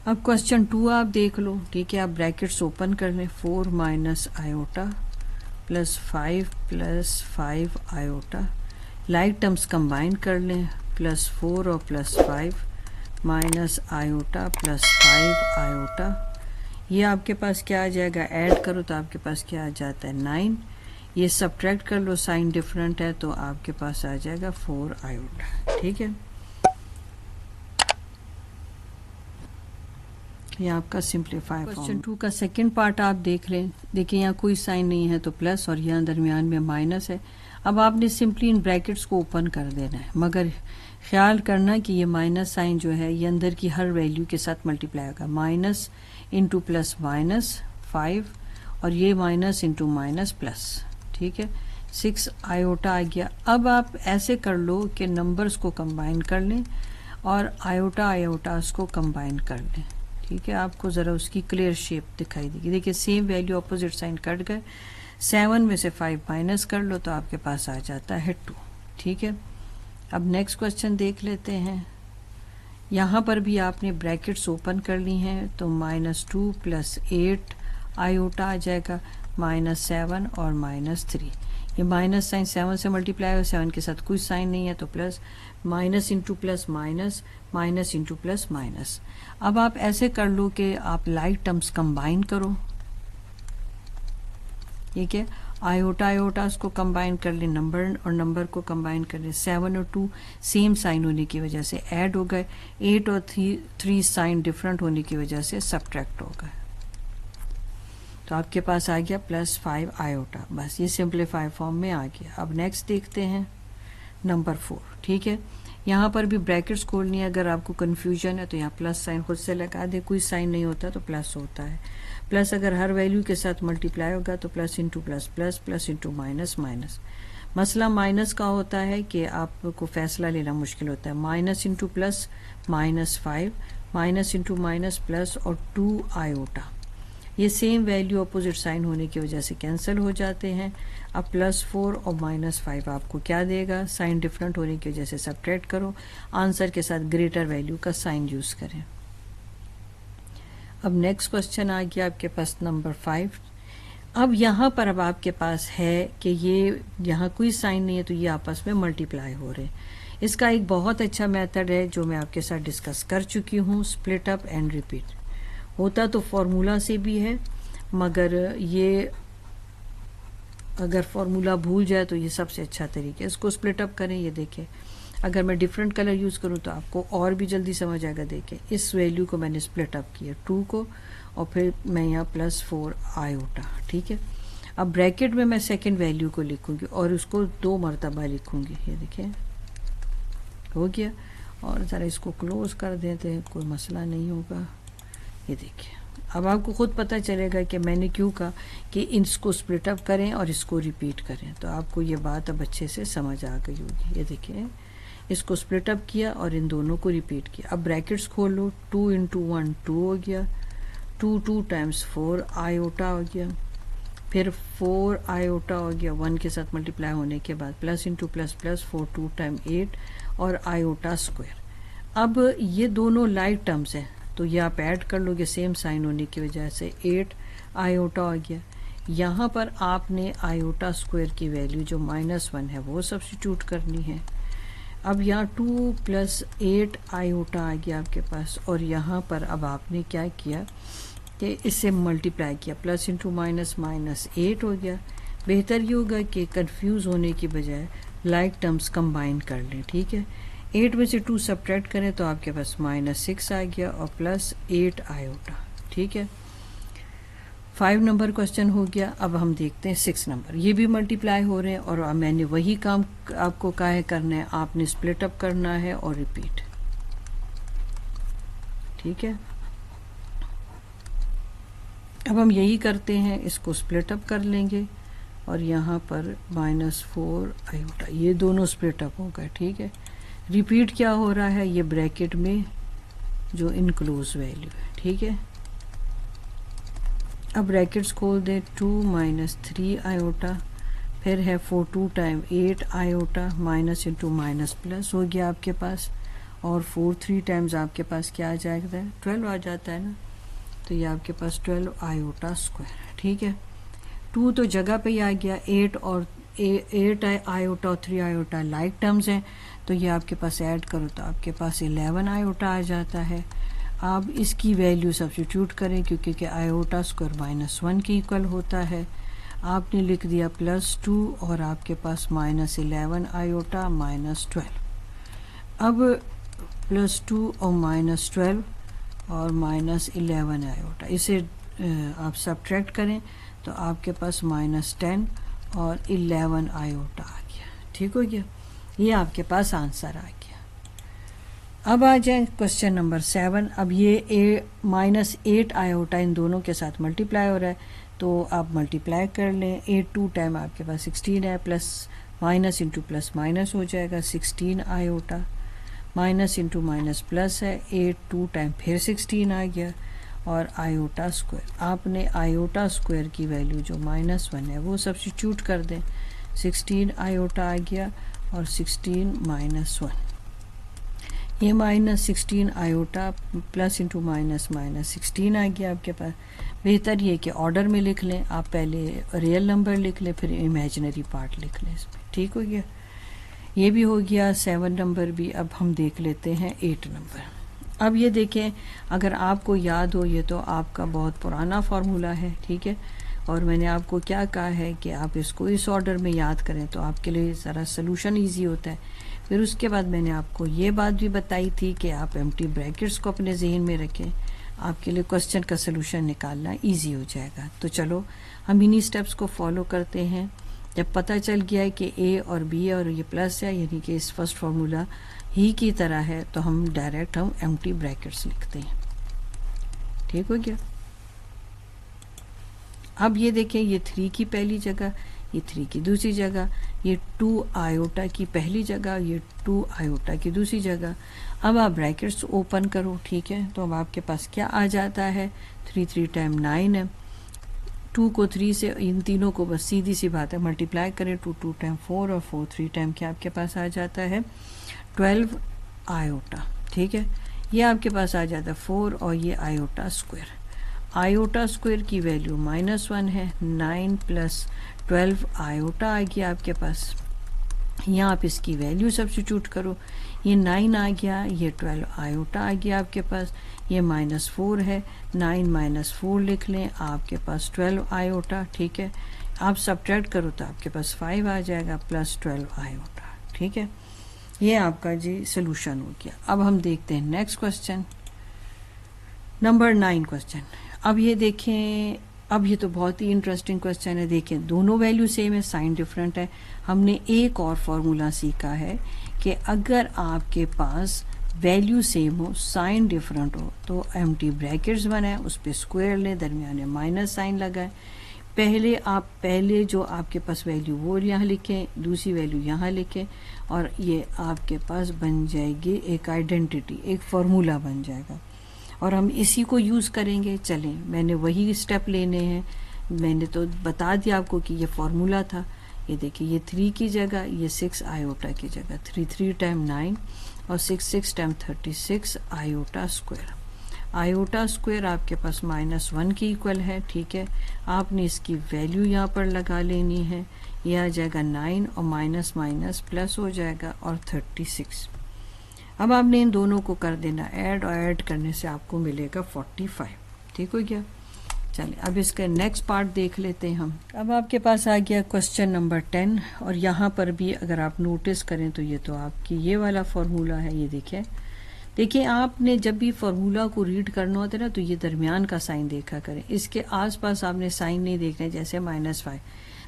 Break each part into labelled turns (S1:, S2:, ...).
S1: अब क्वेश्चन 2 आप देख लो, ठीक है। आप ब्रैकेट्स ओपन कर लें, 4 minus iota plus 5 iota, like terms combine कर लें, प्लस 4 और plus 5 minus iota plus 5 iota. ये आपके पास क्या आ जाएगा, ऐड करो तो आपके पास क्या आ जाता है 9। ये सब्ट्रैक्ट कर लो, साइन डिफरेंट है तो आपके पास आ जाएगा 4 आयोटा, ठीक है। ये आपका सिंप्लीफाई क्वेश्चन 2 का सेकंड पार्ट आप देख लें। देखिए यहाँ कोई साइन नहीं है तो प्लस, और यहाँ दरमियान में माइनस है। अब आपने सिंपली इन ब्रैकेट्स को ओपन कर देना है, मगर ख्याल करना कि ये माइनस साइन जो है ये अंदर की हर वैल्यू के साथ मल्टीप्लाई होगा। माइनस इंटू प्लस माइनस 5, और ये माइनस इंटू माइनस प्लस, ठीक है। 6 आयोटा आ गया। अब आप ऐसे कर लो कि नंबर्स को कंबाइन कर लें और आयोटास को कंबाइन कर लें, ठीक है। आपको ज़रा उसकी क्लियर शेप दिखाई देगी। देखिए same value opposite sign cut गए। 7 में से 5 माइनस कर लो तो आपके पास आ जाता है 2, ठीक है। अब नेक्स्ट क्वेश्चन देख लेते हैं। यहाँ पर भी आपने ब्रैकेट्स ओपन कर ली हैं तो -2 प्लस 8 आयोटा आ जाएगा, -7 और -3। ये माइनस साइन 7 से मल्टीप्लाई हो, 7 के साथ कोई साइन नहीं है तो plus, minus into plus minus, minus into plus minus. अब आप ऐसे कर लो कि आप लाइक टर्म्स कंबाइन करो, ठीक है। आयोटास को कंबाइन कर ले, नंबर और नंबर को कंबाइन कर ले। 7 और 2 सेम साइन होने की वजह से ऐड हो गए, 8 और 3 साइन डिफरेंट होने की वजह से सब्ट्रैक्ट हो गए। तो आपके पास आ गया +5 आयोटा। बस ये सिंप्लीफाई फॉर्म में आ गया। अब नेक्स्ट देखते हैं नंबर 4, ठीक है। यहाँ पर भी ब्रैकेट्स खोलनी है। अगर आपको कन्फ्यूजन है तो यहाँ प्लस साइन खुद से लगा दे, कोई साइन नहीं होता तो प्लस होता है। प्लस अगर हर वैल्यू के साथ मल्टीप्लाई होगा तो plus into plus plus, plus into minus minus. मसला माइनस का होता है कि आपको फैसला लेना मुश्किल होता है। Minus into plus -5, minus into minus plus, और 2 आयोटा। ये सेम वैल्यू अपोजिट साइन होने की वजह से कैंसिल हो जाते हैं। अब +4 और -5 आपको क्या देगा, साइन डिफरेंट होने की वजह से सब्ट्रैक्ट करो, आंसर के साथ ग्रेटर वैल्यू का साइन यूज़ करें। अब नेक्स्ट क्वेश्चन आ गया आपके पास नंबर 5। अब यहाँ पर अब आपके पास है कि ये यहाँ कोई साइन नहीं है तो ये आपस में मल्टीप्लाई हो रहे हैं। इसका एक बहुत अच्छा मेथड है जो मैं आपके साथ डिस्कस कर चुकी हूँ, स्प्लिट अप एंड रिपीट। होता तो फॉर्मूला से भी है, मगर ये अगर फॉर्मूला भूल जाए तो ये सबसे अच्छा तरीका है। इसको स्प्लिट अप करें। ये देखें, अगर मैं डिफरेंट कलर यूज़ करूँ तो आपको और भी जल्दी समझ आएगा। देखें, इस वैल्यू को मैंने स्प्लिट अप किया 2 को, और फिर मैं यहाँ +4 आयोटा, ठीक है। अब ब्रैकेट में मैं सेकंड वैल्यू को लिखूँगी और उसको 2 मरतबा लिखूँगी। ये देखें हो गया। और ज़रा इसको क्लोज कर देते हैं, कोई मसला नहीं होगा। ये देखिए, अब आपको खुद पता चलेगा कि मैंने क्यों कहा कि इसको स्प्लिट अप करें और इसको रिपीट करें, तो आपको ये बात अब अच्छे से समझ आ गई होगी। ये देखिए, इसको स्प्लिट अप किया और इन दोनों को रिपीट किया। अब ब्रैकेट्स खोल लो, 2 इंटू 1 2 हो गया, 2 टाइम्स 4 आयोटा हो गया, फिर 4 आयोटा हो गया 1 के साथ मल्टीप्लाई होने के बाद, plus into plus plus 4 2 time 8 और आयोटा स्क्वायर। अब ये दोनों लाइक टर्म्स हैं तो ये आप ऐड कर लोगे सेम साइन होने की वजह से, 8 आयोटा हो गया। यहाँ पर आपने आयोटा स्क्वायर की वैल्यू जो -1 है वो सब्स्टिट्यूट करनी है। अब यहाँ 2 + 8 आयोटा आ गया आपके पास, और यहाँ पर अब आपने क्या किया कि इससे मल्टीप्लाई किया, प्लस इंटू माइनस माइनस 8 हो गया। बेहतर ये होगा कि कंफ्यूज होने की बजाय लाइक टर्म्स कंबाइन कर लें, ठीक है। 8 में से 2 सब्ट्रैक्ट करें तो आपके पास -6 आ गया और +8 आयोटा, ठीक है। 5 नंबर क्वेश्चन हो गया। अब हम देखते हैं 6 नंबर। ये भी मल्टीप्लाई हो रहे हैं और मैंने वही काम आपको कहा है करना है, आपने स्प्लिट अप करना है और रिपीट, ठीक है। अब हम यही करते हैं, इसको स्प्लिट अप कर लेंगे और यहाँ पर -4 आयोटा, ये दोनों स्प्लिट अप हो गए, ठीक है। रिपीट क्या हो रहा है, ये ब्रैकेट में जो इनक्लोज वैल्यू है, ठीक है। अब ब्रैकेट्स खोल दें, 2 - 3 आयोटा, फिर है 4 2 time 8 iota, minus into minus plus हो गया आपके पास, और 4 3 टाइम्स आपके पास क्या आ जाएगा, 12 आ जाता है ना। तो ये आपके पास 12 आयोटा स्क्वायर, ठीक है। 2 तो जगह पे ही आ गया, 8 आयोटा और 3 आयोटा लाइक टर्म्स हैं, तो ये आपके पास ऐड करो तो आपके पास 11 आयोटा आ जाता है। आप इसकी वैल्यू सब्स्टिट्यूट करें क्योंकि आयोटा स्क्वायर -1 के इक्वल होता है। आपने लिख दिया +2 और आपके पास -11 आयोटा -12। अब +2 और -12 और -11 आयोटा, इसे आप सब्ट्रैक्ट करें तो आपके पास -10 और 11 आयोटा आ गया, ठीक हो गया। ये आपके पास आंसर आ गया। अब आ जाए क्वेश्चन नंबर 7। अब ये -8 आयोटा इन दोनों के साथ मल्टीप्लाई हो रहा है, तो आप मल्टीप्लाई कर लें। 8 2 टाइम आपके पास 16 है, plus minus into plus minus हो जाएगा 16 iota, minus into minus plus है, 8 2 टाइम फिर 16 आ गया, और आयोटा स्क्वायर, आपने आयोटा स्क्वायर की वैल्यू जो -1 है वो सब्स्टिट्यूट कर दें। 16 आयोटा आ गया और 16 -1, ये -16 आयोटा प्लस इंटू माइनस -16 आ गया आपके पास। बेहतर ये कि ऑर्डर में लिख लें, आप पहले रियल नंबर लिख लें फिर इमेजिनरी पार्ट लिख लें इसमें, ठीक हो गया। ये भी हो गया 7 नंबर भी। अब हम देख लेते हैं 8 नंबर। अब ये देखें, अगर आपको याद हो, ये तो आपका बहुत पुराना फार्मूला है, ठीक है, और मैंने आपको क्या कहा है कि आप इसको इस ऑर्डर में याद करें तो आपके लिए ज़रा सलूशन ईजी होता है। फिर उसके बाद मैंने आपको ये बात भी बताई थी कि आप एम्प्टी ब्रैकेट्स को अपने जहन में रखें, आपके लिए क्वेश्चन का सलूशन निकालना ईजी हो जाएगा। तो चलो हम इन्हीं स्टेप्स को फॉलो करते हैं। जब पता चल गया है कि ए और बी और ये प्लस है, यानी कि इस फर्स्ट फार्मूला ही की तरह है, तो हम डायरेक्ट एम्प्टी ब्रैकेट्स लिखते हैं, ठीक हो गया। अब ये देखें, ये 3 की पहली जगह, ये 3 की दूसरी जगह, ये 2 आयोटा की पहली जगह, ये 2 आयोटा की दूसरी जगह। अब आप ब्रैकेट्स ओपन करो, ठीक है, तो अब आपके पास क्या आ जाता है, 3 3 टाइम 9 है। 2 को 3 से, इन तीनों को बस सीधी सी बात है मल्टीप्लाई करें, 2 2 टाइम 4 और 4 3 टाइम क्या आपके पास आ जाता है 12 आयोटा, ठीक है। ये आपके पास आ जाता है 4 और ये आयोटा स्क्वायर। आयोटा स्क्वायर की वैल्यू -1 है, 9 प्लस 12 आयोटा आ गया आपके पास। यहाँ आप इसकी वैल्यू सब्स्टिट्यूट करो, ये 9 आ गया, ये 12 आयोटा आ गया आपके पास, ये -4 है, 9 - 4 लिख लें, आपके पास 12 आयोटा, ठीक है। आप सब्ट्रैक्ट करो तो आपके पास 5 आ जाएगा प्लस 12 आयोटा, ठीक है। ये आपका जी सोल्यूशन हो गया। अब हम देखते हैं नेक्स्ट क्वेश्चन, नंबर 9 क्वेश्चन। अब ये देखें, अब ये तो बहुत ही इंटरेस्टिंग क्वेश्चन है। देखें, दोनों वैल्यू सेम है, साइन डिफरेंट है। हमने एक और फार्मूला सीखा है कि अगर आपके पास वैल्यू सेम हो, साइन डिफरेंट हो, तो एम्प्टी ब्रैकेट्स बनाएं, उस पर स्क्वायर लें, दरमियान में माइनस साइन लगाएं। पहले जो आपके पास वैल्यू वो यहाँ लिखें, दूसरी वैल्यू यहाँ लिखें, और ये आपके पास बन जाएगी एक आइडेंटिटी, एक फार्मूला बन जाएगा, और हम इसी को यूज़ करेंगे। चलें, मैंने वही स्टेप लेने हैं, मैंने तो बता दिया आपको कि ये फार्मूला था। ये देखिए, ये 3 की जगह, ये 6 आयोटा की जगह, 3 3 टाइम 9 और 6 6 time 36 iota square. Iota square आपके पास -1 की इक्वल है, ठीक है। आपने इसकी वैल्यू यहाँ पर लगा लेनी है, ये आ जाएगा 9 और माइनस माइनस प्लस हो जाएगा और 36। अब आपने इन दोनों को कर देना ऐड, और ऐड करने से आपको मिलेगा 45, ठीक हो गया। चलिए अब इसका नेक्स्ट पार्ट देख लेते हैं हम। अब आपके पास आ गया क्वेश्चन नंबर 10, और यहाँ पर भी अगर आप नोटिस करें तो ये तो आपकी ये वाला फार्मूला है। ये देखिए आपने जब भी फार्मूला को रीड करना होता है ना, तो ये दरमियान का साइन देखा करें, इसके आसपास आपने साइन नहीं देखना है। जैसे -5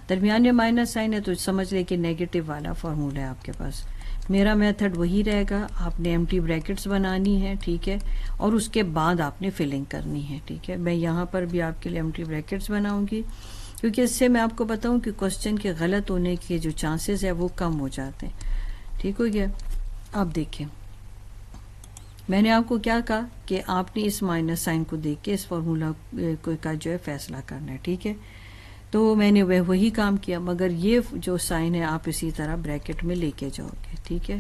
S1: दरमियान में माइनस साइन है तो समझ लें कि नेगेटिव वाला फार्मूला है आपके पास। मेरा मेथड वही रहेगा, आपने एम्प्टी ब्रैकेट्स बनानी है, ठीक है, और उसके बाद आपने फिलिंग करनी है, ठीक है। मैं यहाँ पर भी आपके लिए एम्प्टी ब्रैकेट्स बनाऊंगी, क्योंकि इससे मैं आपको बताऊं कि क्वेश्चन के गलत होने के जो चांसेस है वो कम हो जाते हैं, ठीक हो गया। अब देखें, मैंने आपको क्या कहा कि आपने इस माइनस साइन को देख के इस फार्मूला का जो है फैसला करना है, ठीक है। तो मैंने वही काम किया, मगर ये जो साइन है आप इसी तरह ब्रैकेट में लेके जाओगे, ठीक है।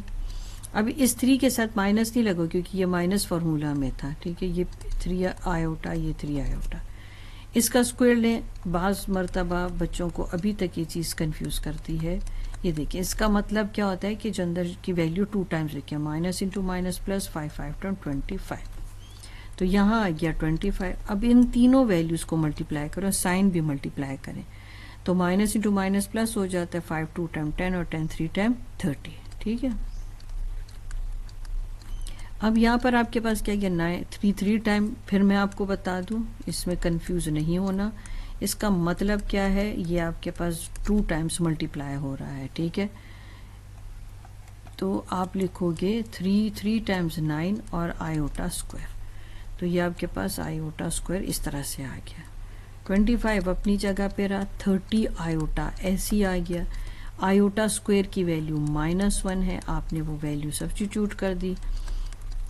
S1: अब इस 3 के साथ माइनस नहीं लगो क्योंकि ये माइनस फार्मूला में था, ठीक है। ये 3 आयोटा, ये 3 आयोटा, इसका स्क्वायर लें। बाज़ मरतबा बच्चों को अभी तक ये चीज़ कंफ्यूज करती है। ये देखिए इसका मतलब क्या होता है कि जो अंदर की वैल्यू 2 टाइम्स लिखिए, माइनस इंटू माइनस प्लस, 5 5 25, तो यहाँ आ गया 25। अब इन तीनों वैल्यूज़ को मल्टीप्लाई करो, साइन भी मल्टीप्लाई करें, तो माइनस इंटू माइनस प्लस हो जाता है, 5 2 टाइम 10 और 10 3 टाइम 30, ठीक है। अब यहाँ पर आपके पास क्या गया, 9 3 3 टाइम। फिर मैं आपको बता दूँ, इसमें कंफ्यूज नहीं होना, इसका मतलब क्या है, ये आपके पास 2 टाइम्स मल्टीप्लाई हो रहा है, ठीक है। तो आप लिखोगे 3 टाइम्स 9 और आयोटा स्क्वायर, तो ये आपके पास आयोटा स्क्वायर इस तरह से आ गया। 25 अपनी जगह पे रहा, 30 आयोटा ऐसी आ गया। आयोटा स्क्वायर की वैल्यू -1 है, आपने वो वैल्यू सब्स्टिट्यूट कर दी।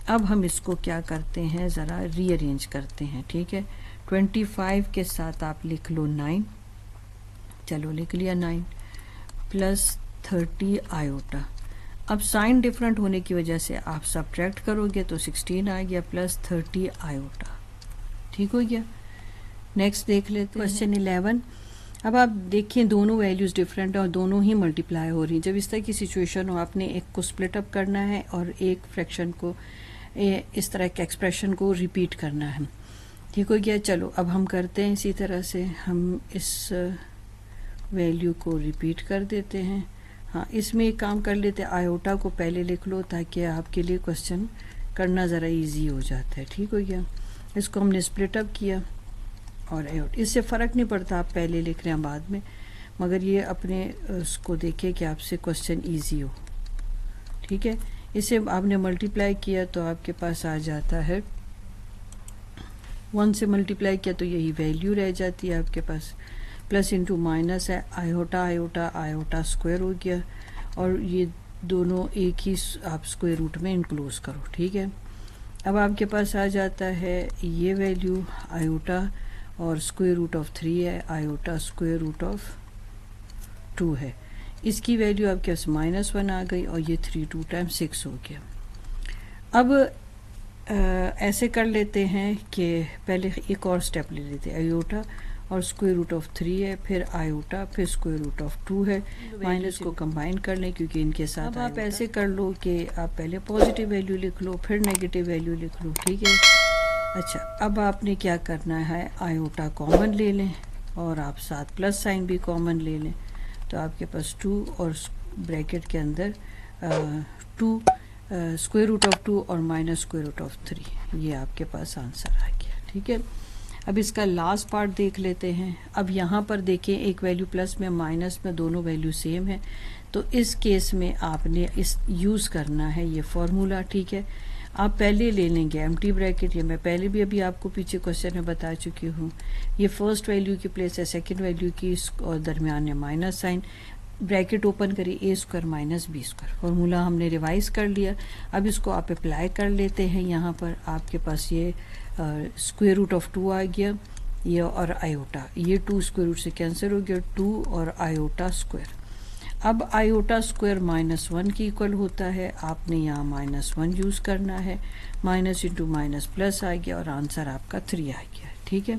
S1: अब हम इसको क्या करते हैं, ज़रा रीअरेंज करते हैं, ठीक है। 25 के साथ आप लिख लो 9, चलो लिख लिया 9 प्लस 30 आयोटा। अब साइन डिफरेंट होने की वजह से आप सब्ट्रैक्ट करोगे तो 16 आ गया, प्लस 30 आयोटा, ठीक हो गया। नेक्स्ट देख लेते हैं क्वेश्चन 11। अब आप देखिए दोनों वैल्यूज़ डिफरेंट है और दोनों ही मल्टीप्लाई हो रही हैं। जब इस तरह की सिचुएशन हो, आपने एक को स्प्लिट अप करना है और एक फ्रैक्शन को, इस तरह के एक्सप्रेशन को रिपीट करना है, ठीक हो गया। चलो अब हम करते हैं इसी तरह से, हम इस वैल्यू को रिपीट कर देते हैं। हाँ, इसमें एक काम कर लेते हैं, आयोटा को पहले लिख लो ताकि आपके लिए क्वेश्चन करना ज़रा इजी हो जाता है, ठीक हो गया। इसको हमने स्प्लिट अप किया और आयोटा, इससे फ़र्क नहीं पड़ता आप पहले लिख रहे हैं बाद में, मगर ये अपने उसको देखिए कि आपसे क्वेश्चन इजी हो, ठीक है। इसे आपने मल्टीप्लाई किया तो आपके पास आ जाता है, 1 से मल्टीप्लाई किया तो यही वैल्यू रह जाती है आपके पास। प्लस इंटू माइनस है, आयोटा आयोटा आयोटा स्क्वायर हो गया, और ये दोनों एक ही आप स्क्वायर रूट में इनक्लोज करो, ठीक है। अब आपके पास आ जाता है ये वैल्यू आयोटा और स्क्वायर रूट ऑफ 3 है, आयोटा स्क्वायर रूट ऑफ 2 है। इसकी वैल्यू आपके पास -1 आ गई और ये 3 2 टाइम्स 6 हो गया। अब ऐसे कर लेते हैं कि पहले एक और स्टेप ले लेते हैं, आयोटा और स्क्वायर रूट ऑफ 3 है, फिर आयोटा, फिर स्क्वायर रूट ऑफ 2 है, माइनस को कंबाइन कर लें क्योंकि इनके साथ। अब आप ऐसे कर लो कि आप पहले पॉजिटिव वैल्यू लिख लो, फिर नेगेटिव वैल्यू लिख लो, ठीक है। अच्छा, अब आपने क्या करना है, आयोटा कॉमन ले लें और आप साथ प्लस साइन भी कॉमन ले लें, तो आपके पास 2 और ब्रैकेट के अंदर 2 स्क्वायर रूट ऑफ 2 और माइनस स्क्वायर रूट ऑफ 3, ये आपके पास आंसर आ गया, ठीक है। अब इसका लास्ट पार्ट देख लेते हैं। अब यहाँ पर देखें, एक वैल्यू प्लस में माइनस में दोनों वैल्यू सेम है, तो इस केस में आपने इस यूज़ करना है ये फार्मूला, ठीक है। आप पहले ले लेंगे एम्प्टी ब्रैकेट, ये मैं पहले भी अभी आपको पीछे क्वेश्चन में बता चुकी हूँ। ये फर्स्ट वैल्यू की प्लेस है सेकंड वैल्यू की, और दरमियान में माइनस साइन, ब्रैकेट ओपन करिए, A square minus B square. Formula हमने रिवाइज कर लिया। अब इसको आप अप्लाई कर लेते हैं। यहाँ पर आपके पास ये स्क्वायर रूट ऑफ 2 आ गया, ये और आयोटा, ये 2 स्क्वायर रूट से कैंसिल हो गया, 2 और आयोटा स्क्वायर। अब आयोटा स्क्वायर -1 की इक्वल होता है, आपने यहाँ -1 यूज़ करना है, माइनस इंटू माइनस प्लस आ गया और आंसर आपका 3 आ गया, ठीक है।